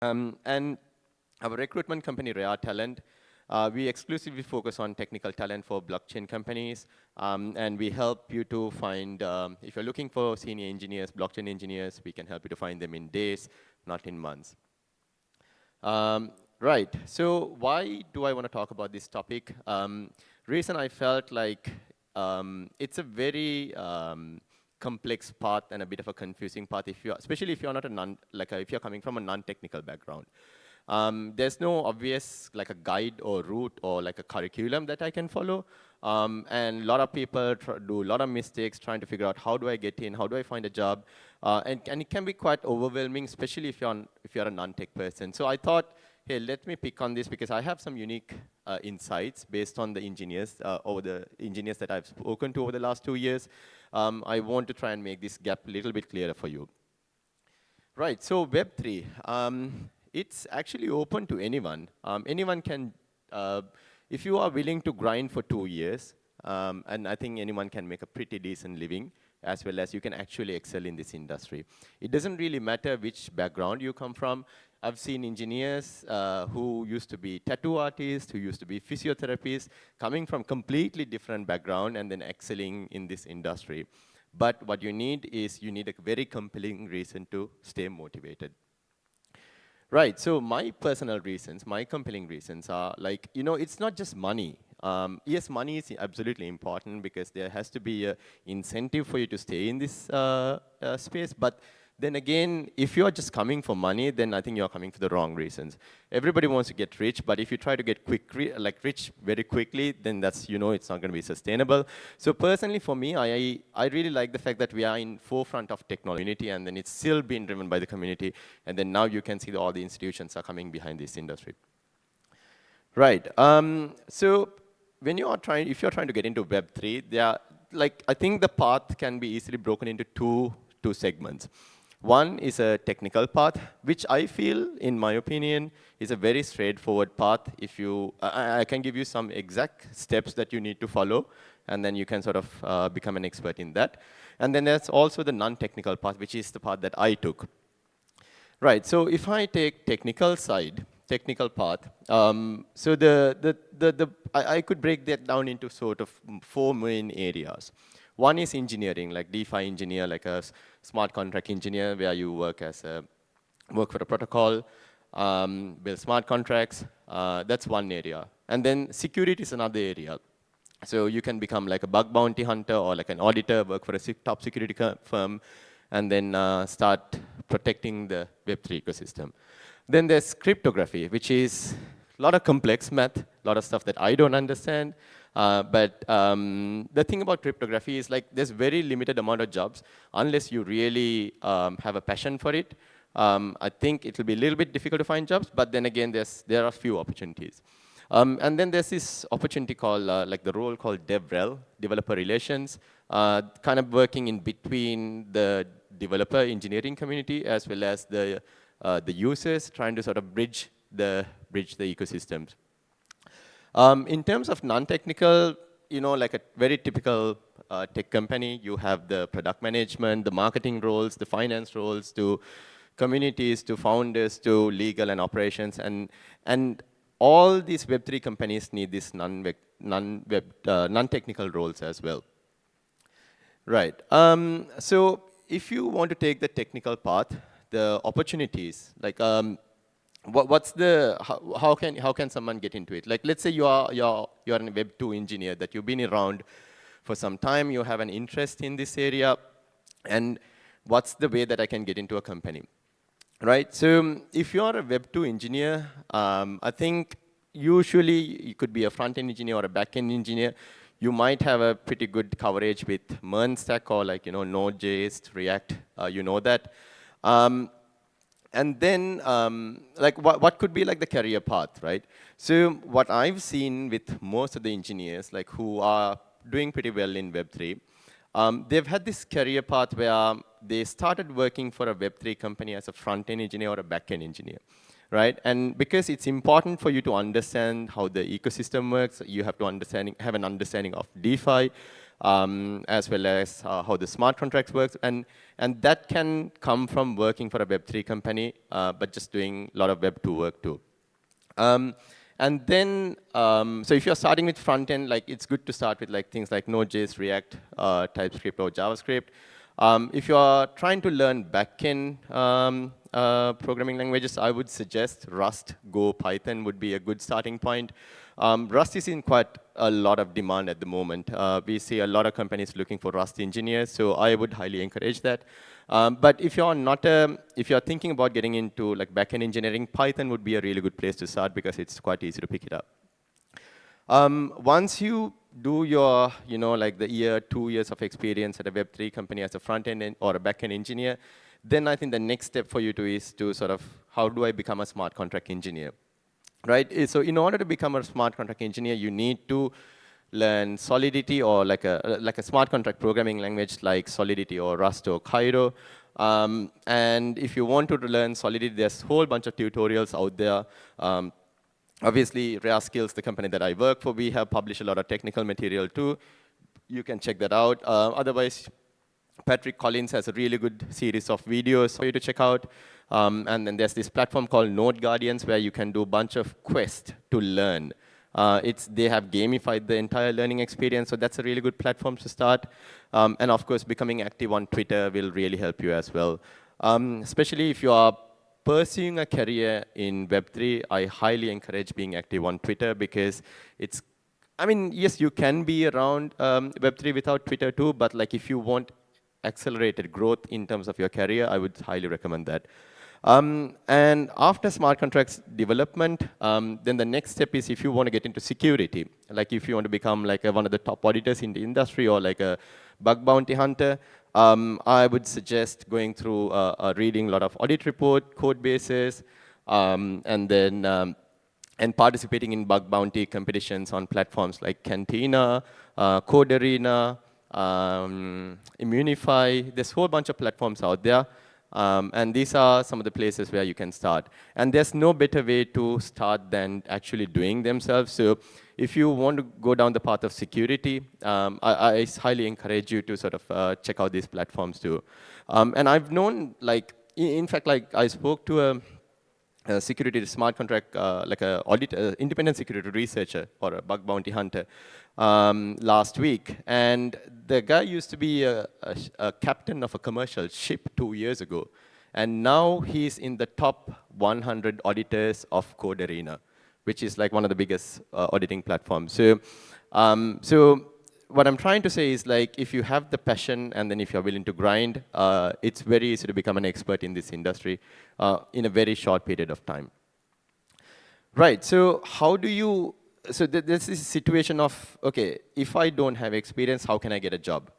And our recruitment company, Rare Talent, we exclusively focus on technical talent for blockchain companies, and we help you to find, if you're looking for senior engineers, blockchain engineers, we can help you to find them in days, not in months. Right, so why do I want to talk about this topic? Reason I felt like it's a very complex path and a bit of a confusing path, especially if you're not if you're coming from a non-technical background. There's no obvious like a guide or route or like a curriculum that I can follow. And a lot of people do a lot of mistakes trying to figure out how do I get in, how do I find a job, and it can be quite overwhelming, especially if you're a non-tech person. So I thought, hey, let me pick on this because I have some unique insights based on the engineers that I've spoken to over the last 2 years. I want to try and make this gap a little bit clearer for you. Right, so Web3, it's actually open to anyone. Anyone can, if you are willing to grind for 2 years, and I think anyone can make a pretty decent living, as well as you can actually excel in this industry. It doesn't really matter which background you come from. I've seen engineers who used to be tattoo artists, who used to be physiotherapists, coming from completely different background and then excelling in this industry. But what you need is you need a very compelling reason to stay motivated. Right, so my personal reasons, my compelling reasons are like, it's not just money. Yes, money is absolutely important because there has to be an incentive for you to stay in this space, but then again, if you're just coming for money, then I think you're coming for the wrong reasons. Everybody wants to get rich, but if you try to get rich very quickly, then that's, it's not going to be sustainable. So personally for me, I really like the fact that we are in forefront of technology, and then it's still being driven by the community, and then now you can see that all the institutions are coming behind this industry. Right, so when you are if you're trying to get into Web3, I think the path can be easily broken into two segments. One is a technical path, which I feel, in my opinion, is a very straightforward path. If I can give you some exact steps that you need to follow, and then you can sort of become an expert in that. And then there's also the non-technical path, which is the path that I took. Right, so if I take technical path, so I could break that down into sort of 4 main areas. One is engineering, like DeFi engineer, like a smart contract engineer, where you work for a protocol, build smart contracts. That's one area. And then security is another area. So you can become like a bug bounty hunter or like an auditor, work for a top security firm, and then start protecting the Web3 ecosystem. Then there's cryptography, which is a lot of complex math, a lot of stuff that I don't understand. But the thing about cryptography is like there's very limited amount of jobs unless you really have a passion for it. I think it will be a little bit difficult to find jobs, but then again, there are few opportunities. And then there's this opportunity called, like the role called DevRel, developer relations, kind of working in between the developer engineering community as well as the users, trying to sort of bridge the ecosystems. In terms of non-technical, like a very typical tech company, you have the product management, the marketing roles, the finance roles, to communities, to founders, to legal and operations, and all these Web3 companies need these non-technical roles as well. Right. So if you want to take the technical path, the opportunities, like how can someone get into it? Like, let's say you're a Web2 engineer that you've been around for some time, you have an interest in this area, and what's the way that I can get into a company? Right, so if you're a Web2 engineer, I think usually you could be a front-end engineer or a back-end engineer. You might have a pretty good coverage with MERN stack or like, Node.js, React, that. And then, like, what could be like the career path, right? So what I've seen with most of the engineers, like who are doing pretty well in Web3, they've had this career path where they started working for a Web3 company as a front-end engineer or a back-end engineer, right? And because it's important for you to understand how the ecosystem works, you have to have an understanding of DeFi. as well as how the smart contracts works. And that can come from working for a Web3 company, but just doing a lot of Web2 work too. And then, so if you're starting with front end, like it's good to start with like things like Node.js, React, TypeScript, or JavaScript. If you are trying to learn backend programming languages, I would suggest Rust, Go, Python would be a good starting point. Rust is in quite a lot of demand at the moment. We see a lot of companies looking for Rust engineers, so I would highly encourage that. But if you're not if you're thinking about getting into like backend engineering, Python would be a really good place to start because it's quite easy to pick it up. Once you do your, like the year, 2 years of experience at a Web3 company as a front-end or a back-end engineer, then I think the next step for you is to sort of, how do I become a smart contract engineer, right? So in order to become a smart contract engineer, you need to learn Solidity or like a smart contract programming language like Solidity or Rust or Cairo. And if you want to learn Solidity, there's a whole bunch of tutorials out there. Obviously, Rare Skills, the company that I work for, we have published a lot of technical material too. You can check that out. Otherwise, Patrick Collins has a really good series of videos for you to check out. And then there's this platform called Node Guardians where you can do a bunch of quests to learn. They have gamified the entire learning experience, so that's a really good platform to start. And of course, becoming active on Twitter will really help you as well. Especially if you are pursuing a career in Web3, I highly encourage being active on Twitter because yes, you can be around Web3 without Twitter too, but like if you want accelerated growth in terms of your career, I would highly recommend that. And after smart contracts development, then the next step is if you want to get into security, like if you want to become like one of the top auditors in the industry or like a bug bounty hunter, I would suggest going through reading a lot of audit report, code bases, and then and participating in bug bounty competitions on platforms like Cantina, Code Arena, Immunify. There's a whole bunch of platforms out there. And these are some of the places where you can start. And there's no better way to start than actually doing themselves. So if you want to go down the path of security, I highly encourage you to sort of check out these platforms too. And I've known, like, in fact, like I spoke to a security smart contract, like a independent security researcher or a bug bounty hunter last week. And the guy used to be a captain of a commercial ship 2 years ago. And now he's in the top 100 auditors of Code Arena, which is like one of the biggest auditing platforms. So, what I'm trying to say is, like, if you have the passion and then if you're willing to grind, it's very easy to become an expert in this industry in a very short period of time. Right, so how do you, so there's this situation of, okay, if I don't have experience, how can I get a job,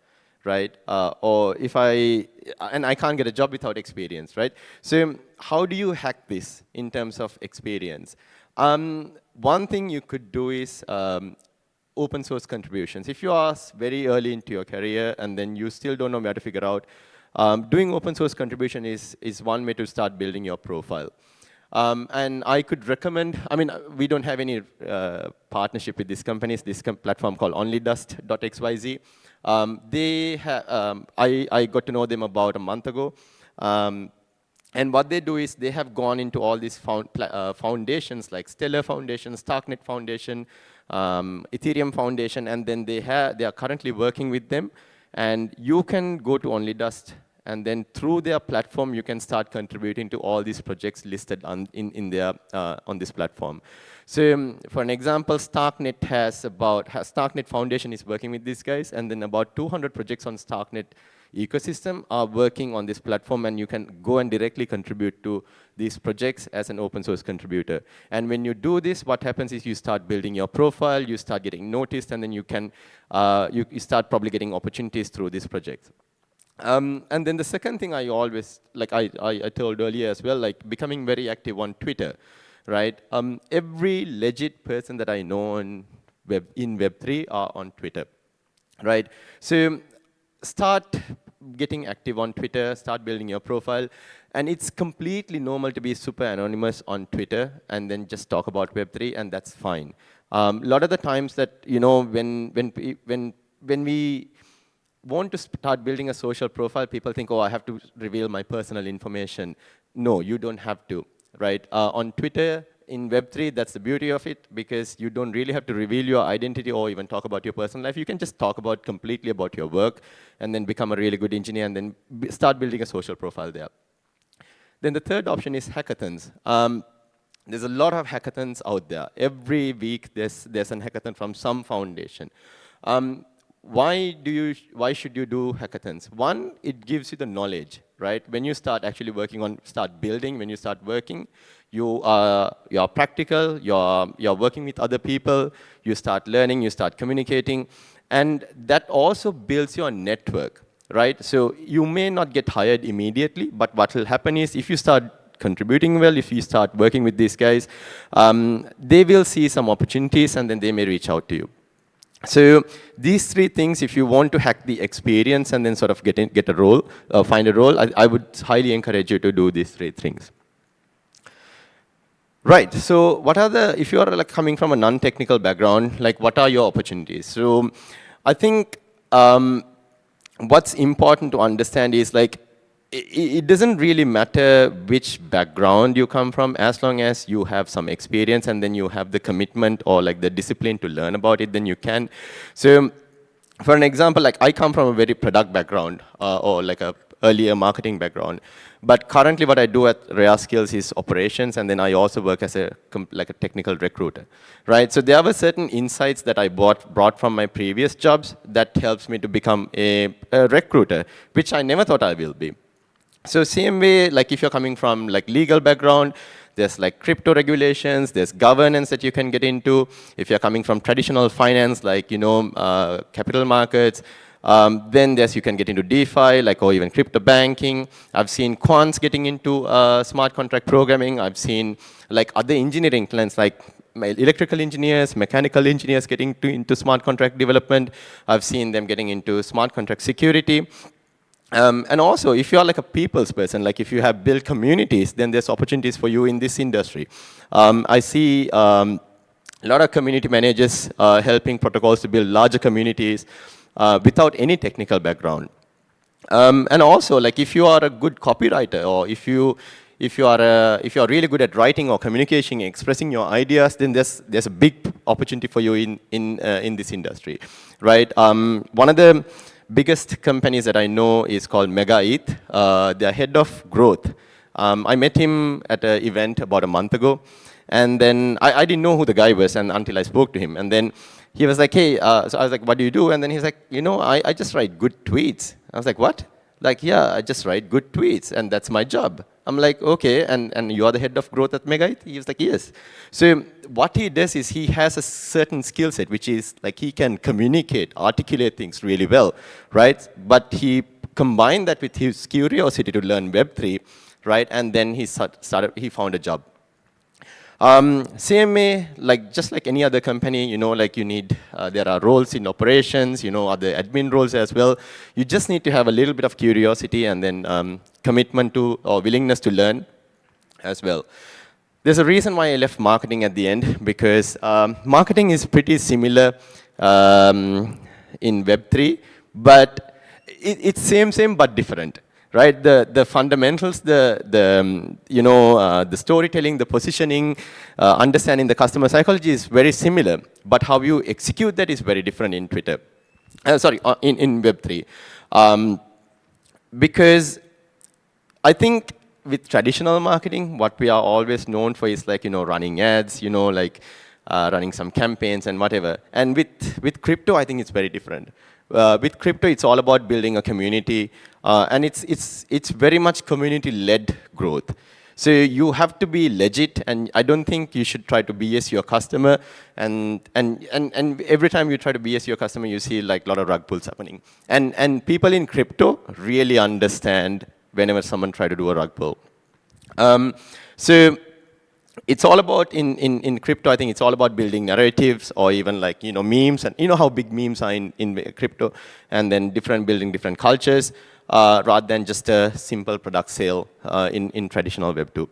right? Or if and I can't get a job without experience, right? So how do you hack this in terms of experience? One thing you could do is open source contributions. If you are very early into your career and then you still don't know where to figure out, doing open source contribution is one way to start building your profile. And I could recommend, I mean, we don't have any partnership with these companies, this platform called onlydust.xyz. I got to know them about a month ago. And what they do is they have gone into all these foundations like Stellar Foundation, Starknet Foundation, Ethereum Foundation, and then they are currently working with them. And you can go to OnlyDust, and then through their platform, you can start contributing to all these projects listed on this platform. So, for an example, Starknet Starknet Foundation is working with these guys, and then about 200 projects on Starknet ecosystem are working on this platform, and you can go and directly contribute to these projects as an open source contributor. And when you do this, what happens is you start building your profile, you start getting noticed, and then you can you start probably getting opportunities through these projects. And then the second thing I always, like I told earlier as well, like becoming very active on Twitter, right? Every legit person that I know in Web3 are on Twitter, right? So start getting active on Twitter, start building your profile. And it's completely normal to be super anonymous on Twitter and then just talk about Web3, and that's fine. A lot of the times that, you know, when we want to start building a social profile, people think, oh, I have to reveal my personal information. No, you don't have to, right? On Twitter, in Web3, that's the beauty of it, because you don't really have to reveal your identity or even talk about your personal life. You can just talk about completely about your work and then become a really good engineer and then start building a social profile there. Then the third option is hackathons. There's a lot of hackathons out there. Every week there's an hackathon from some foundation. Why should you do hackathons? One, it gives you the knowledge, right? When you start actually start building, when you start working, you're practical, you're working with other people, you start learning, you start communicating, and that also builds your network, right? So you may not get hired immediately, but what will happen is if you start contributing well, if you start working with these guys, they will see some opportunities and then they may reach out to you. So these three things, if you want to hack the experience and then sort of get a role, find a role, I would highly encourage you to do these three things. Right, so what are if you are like coming from a non-technical background, like what are your opportunities? So I think what's important to understand is like, it doesn't really matter which background you come from, as long as you have some experience and then you have the commitment or like the discipline to learn about it, then you can. So for an example, like I come from a very product background or like a earlier marketing background. But currently what I do at Rare Skills is operations, and then I also work as a technical recruiter, right? So there were certain insights that I brought from my previous jobs that helps me to become a recruiter, which I never thought I will be. So same way, like if you're coming from like legal background, there's like crypto regulations, there's governance that you can get into. If you're coming from traditional finance, like, you know, capital markets, then you can get into DeFi, like, or even crypto banking. I've seen quants getting into smart contract programming. I've seen like other engineering clients, like electrical engineers, mechanical engineers getting into smart contract development. I've seen them getting into smart contract security. And also, if you're like a people's person, like if you have built communities, then there's opportunities for you in this industry. I see a lot of community managers helping protocols to build larger communities without any technical background. And also, like if you are a good copywriter, or if you are really good at writing or communicating, expressing your ideas, then there's a big opportunity for you in this industry, right? One of the biggest companies that I know is called Mega ETH. They're head of growth. I met him at an event about a month ago, and then I didn't know who the guy was until I spoke to him. And then he was like, hey, so I was like, what do you do? And then he's like, you know, I just write good tweets. I was like, what? Like, yeah, I just write good tweets, and that's my job. I'm like, okay, and you are the head of growth at Mega ETH? He was like, yes. So what he does is he has a certain skill set, which is like he can communicate, articulate things really well, right? But he combined that with his curiosity to learn Web3, right? And then he found a job. Same way, like just like any other company, you know, like you need, there are roles in operations, you know, other admin roles as well. You just need to have a little bit of curiosity and then commitment to or willingness to learn as well. There's a reason why I left marketing at the end, because marketing is pretty similar in Web3, but it's same but different. Right, the fundamentals, the storytelling, the positioning, understanding the customer psychology is very similar, but how you execute that is very different in Twitter. In Web3, because I think with traditional marketing, what we are always known for is like, you know, running ads, you know, like running some campaigns and whatever. And with crypto, I think it's very different. With crypto, it's all about building a community, and it's very much community-led growth. So you have to be legit, and I don't think you should try to BS your customer. And every time you try to BS your customer, you see like a lot of rug pulls happening. And people in crypto really understand whenever someone try to do a rug pull. So it's all about, in crypto, I think it's all about building narratives or even like, you know, memes. And you know how big memes are in crypto, and then building different cultures rather than just a simple product sale in traditional Web 2.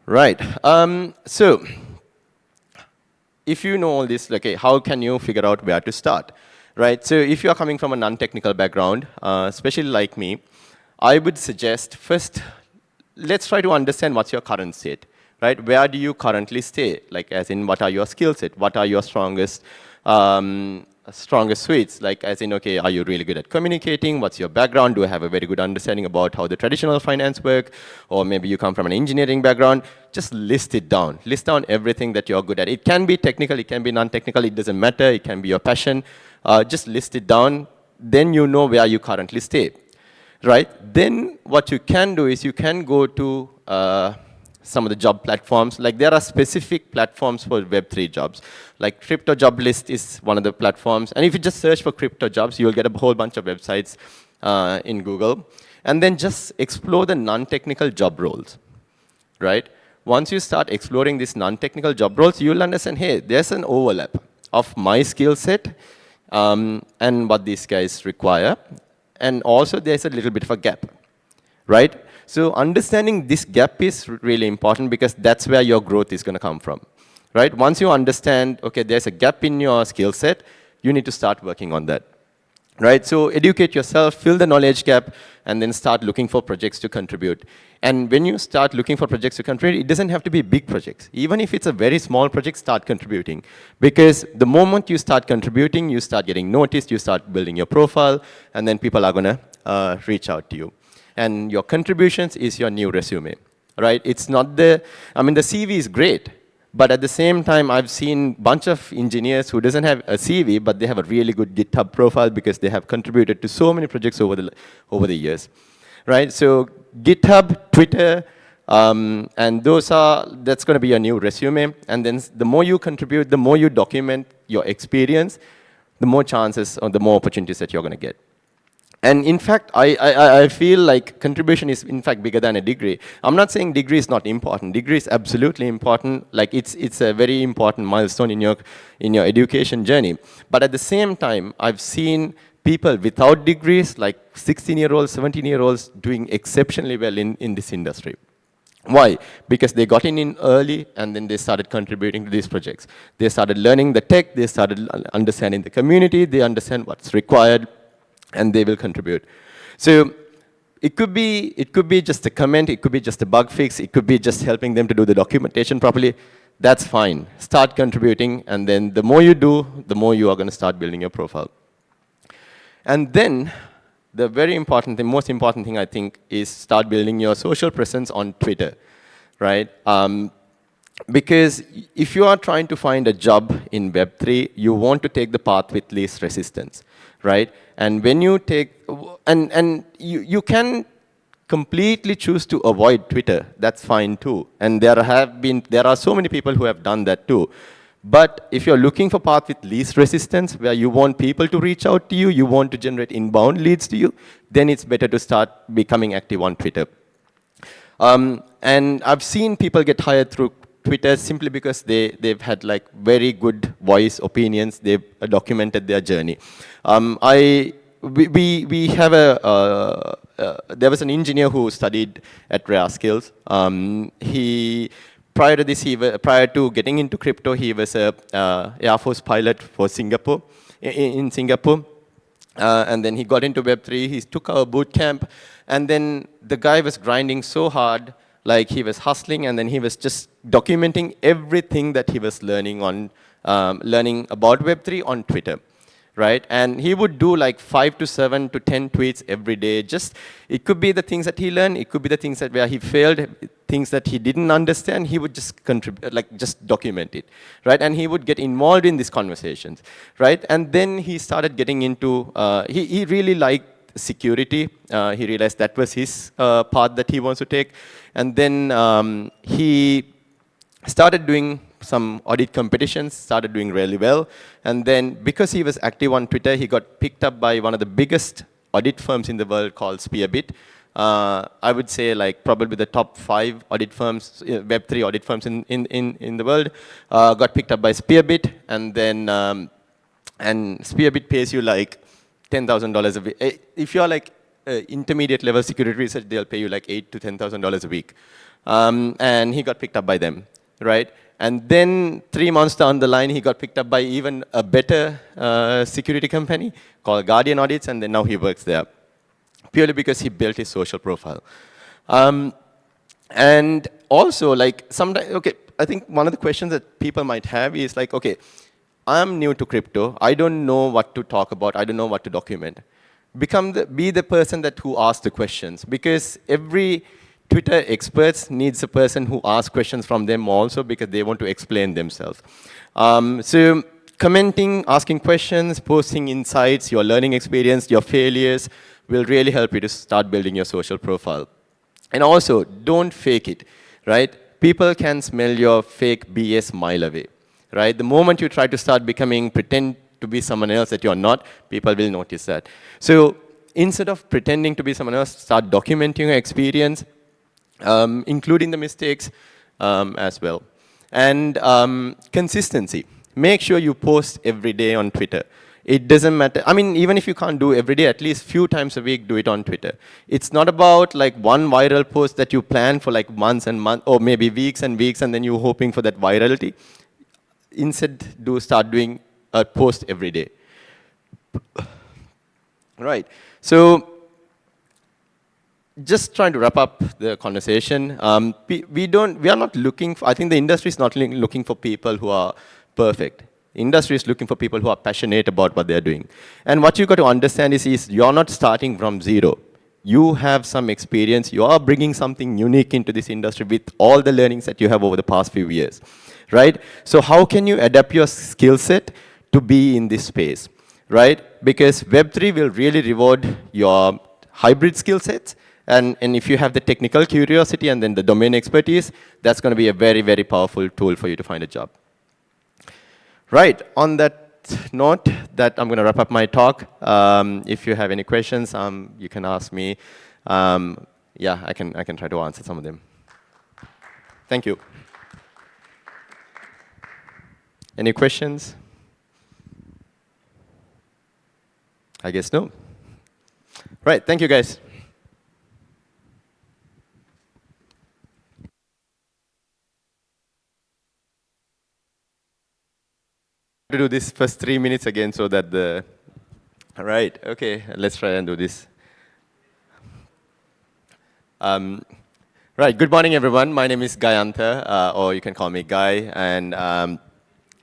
Right. So if you know all this, okay, how can you figure out where to start? right? So if you are coming from a non-technical background, especially like me, I would suggest first, let's try to understand what's your current state, right? Where do you currently stay? Like as in, what are your skill set? What are your strongest suites? Like as in, okay, are you really good at communicating? What's your background? Do you have a very good understanding about how the traditional finance work? Or maybe you come from an engineering background. Just list it down. List down everything that you're good at. It can be technical, it can be non-technical, it doesn't matter. It can be your passion. Just list it down. Then you know where you currently stay, right? Then what you can do is you can go to some of the job platforms. Like there are specific platforms for Web3 jobs. Like Crypto Job List is one of the platforms. And if you just search for crypto jobs, you'll get a whole bunch of websites in Google. And then just explore the non-technical job roles, right? Once you start exploring these non-technical job roles, you'll understand, hey, there's an overlap of my skill set and what these guys require. And also there's a little bit of a gap, right? So understanding this gap is really important because that's where your growth is going to come from, right? Once you understand, okay, there's a gap in your skill set, you need to start working on that, right? So educate yourself, fill the knowledge gap, and then start looking for projects to contribute. And when you start looking for projects to contribute, it doesn't have to be big projects. Even if it's a very small project, start contributing. Because the moment you start contributing, you start getting noticed, you start building your profile, and then people are going to reach out to you. And your contributions is your new resume, right? It's not the, I mean, the CV is great, but at the same time, I've seen a bunch of engineers who doesn't have a CV, but they have a really good GitHub profile because they have contributed to so many projects over the years, right? So GitHub, Twitter, and that's going to be your new resume. And then the more you contribute, the more you document your experience, the more chances or the more opportunities that you're going to get. And in fact, I feel like contribution is in fact bigger than a degree. I'm not saying degree is not important. Degree is absolutely important. Like it's a very important milestone in your education journey. But at the same time, I've seen people without degrees, like 16-year-olds, 17-year-olds, doing exceptionally well in this industry. Why? Because they got in early and then they started contributing to these projects. They started learning the tech, they started understanding the community, they understand what's required, and they will contribute. So it could be just a comment, it could be just a bug fix, it could be just helping them to do the documentation properly. That's fine. Start contributing, and then the more you do, the more you are going to start building your profile. And then the very important thing, most important thing I think, is start building your social presence on Twitter, right? Because if you are trying to find a job in Web3, you want to take the path with least resistance, right? And when you take, and you can completely choose to avoid Twitter, that's fine too. And there are so many people who have done that too. But if you're looking for path with least resistance, where you want people to reach out to you, you want to generate inbound leads to you, then it's better to start becoming active on Twitter. And I've seen people get hired through Twitter simply because they've had like very good voice opinions, they've documented their journey. We have there was an engineer who studied at Rare Skills. Prior to getting into crypto, he was a Air Force pilot for Singapore, in Singapore. And then he got into Web3, he took our boot camp, and then the guy was grinding so hard, like he was hustling, and then he was just documenting everything that he was learning about Web3 on Twitter, right? And he would do like 5 to 7 to 10 tweets every day. Just, it could be the things that he learned, it could be the things that where he failed, things that he didn't understand, he would just contribute, like just document it, right? And he would get involved in these conversations, right? And then he started getting into, he really liked security. He realized that was his path that he wants to take. And then he started doing some audit competitions, started doing really well. And then because he was active on Twitter, he got picked up by one of the biggest audit firms in the world called Spearbit. I would say like probably the top 5 audit firms, Web3 audit firms in the world, got picked up by Spearbit. And then, and Spearbit pays you like $10,000 a week. If you're like intermediate level security research, they'll pay you like $8,000 to $10,000 a week. And he got picked up by them, right? And then 3 months down the line, he got picked up by even a better security company called Guardian Audits, and then now he works there, purely because he built his social profile. And also, like, sometimes, okay, I think one of the questions that people might have is like, okay, I'm new to crypto. I don't know what to talk about. I don't know what to document. Be the person who asks the questions, because every Twitter experts needs a person who asks questions from them also, because they want to explain themselves. So commenting, asking questions, posting insights, your learning experience, your failures will really help you to start building your social profile. And also, don't fake it, right? People can smell your fake BS mile away, right? The moment you try to start pretend to be someone else that you're not, people will notice that. So instead of pretending to be someone else, start documenting your experience, including the mistakes as well. And consistency. Make sure you post every day on Twitter. It doesn't matter. I mean, even if you can't do every day, at least few times a week, do it on Twitter. It's not about like one viral post that you plan for like months and months, or maybe weeks and weeks, and then you're hoping for that virality. Instead, start doing a post every day. Right. So just trying to wrap up the conversation. We are not looking for, I think the industry is not looking for people who are perfect. Industry is looking for people who are passionate about what they're doing. And what you got to understand is you're not starting from zero. You have some experience. You are bringing something unique into this industry with all the learnings that you have over the past few years, right? So how can you adapt your skill set to be in this space, right? Because Web3 will really reward your hybrid skill sets. And if you have the technical curiosity and then the domain expertise, that's going to be a very, very powerful tool for you to find a job. Right, on that note, I'm going to wrap up my talk. If you have any questions, you can ask me. Yeah, I can try to answer some of them. Thank you. Any questions? I guess no. Right, thank you guys. To do this first 3 minutes again so that all right, okay, let's try and do this. Right, good morning everyone. My name is Gayantha, or you can call me Guy, and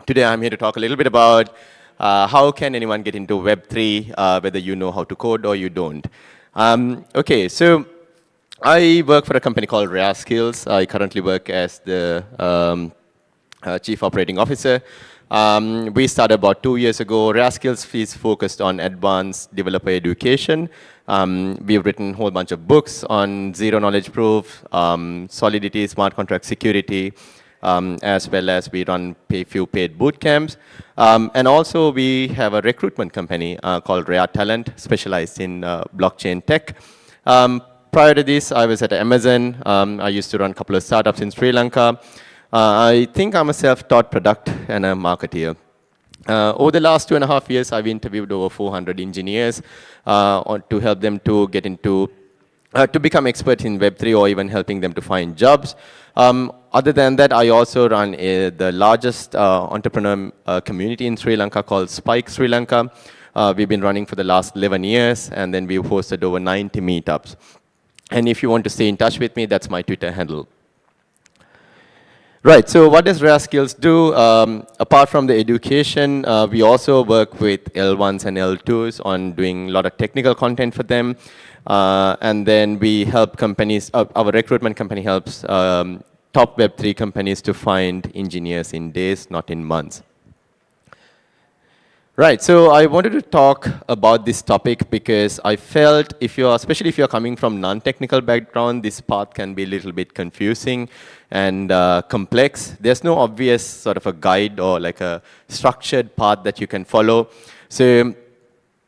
today I'm here to talk a little bit about how can anyone get into Web3, whether you know how to code or you don't. Okay, so I work for a company called Rare Skills. I currently work as the Chief Operating Officer. We started about 2 years ago. Rare Skills is focused on advanced developer education. We've written a whole bunch of books on zero knowledge proof, solidity, smart contract security, as well as we run few paid boot camps. And also we have a recruitment company called Rare Talent, specialized in blockchain tech. Prior to this, I was at Amazon. I used to run a couple of startups in Sri Lanka. I think I'm a self-taught product and a marketeer. Over the last 2.5 years, I've interviewed over 400 engineers to help them to get into, to become experts in Web3 or even helping them to find jobs. Other than that, I also run the largest entrepreneur community in Sri Lanka called Spike Sri Lanka. We've been running for the last 11 years, and then we've hosted over 90 meetups. And if you want to stay in touch with me, that's my Twitter handle. Right, so what does Rare Skills do? Apart from the education, we also work with L1s and L2s on doing a lot of technical content for them. And then we help companies, our recruitment company helps top Web3 companies to find engineers in days, not in months. Right, so I wanted to talk about this topic because I felt especially if you're coming from non-technical background, this path can be a little bit confusing and complex. There's no obvious sort of a guide or like a structured path that you can follow. So,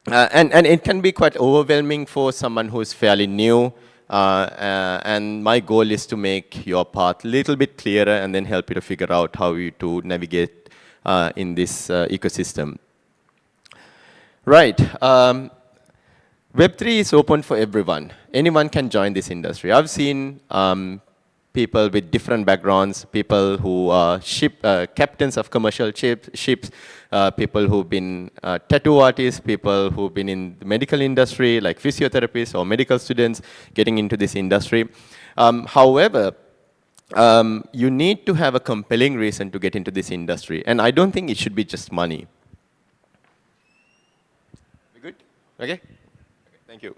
and it can be quite overwhelming for someone who's fairly new. And my goal is to make your path a little bit clearer and then help you to figure out how you to navigate in this ecosystem. Right. Web3 is open for everyone. Anyone can join this industry. I've seen people with different backgrounds, people who are captains of commercial ships, people who've been tattoo artists, people who've been in the medical industry, like physiotherapists or medical students getting into this industry. However, you need to have a compelling reason to get into this industry. And I don't think it should be just money. We good? Okay? Thank you.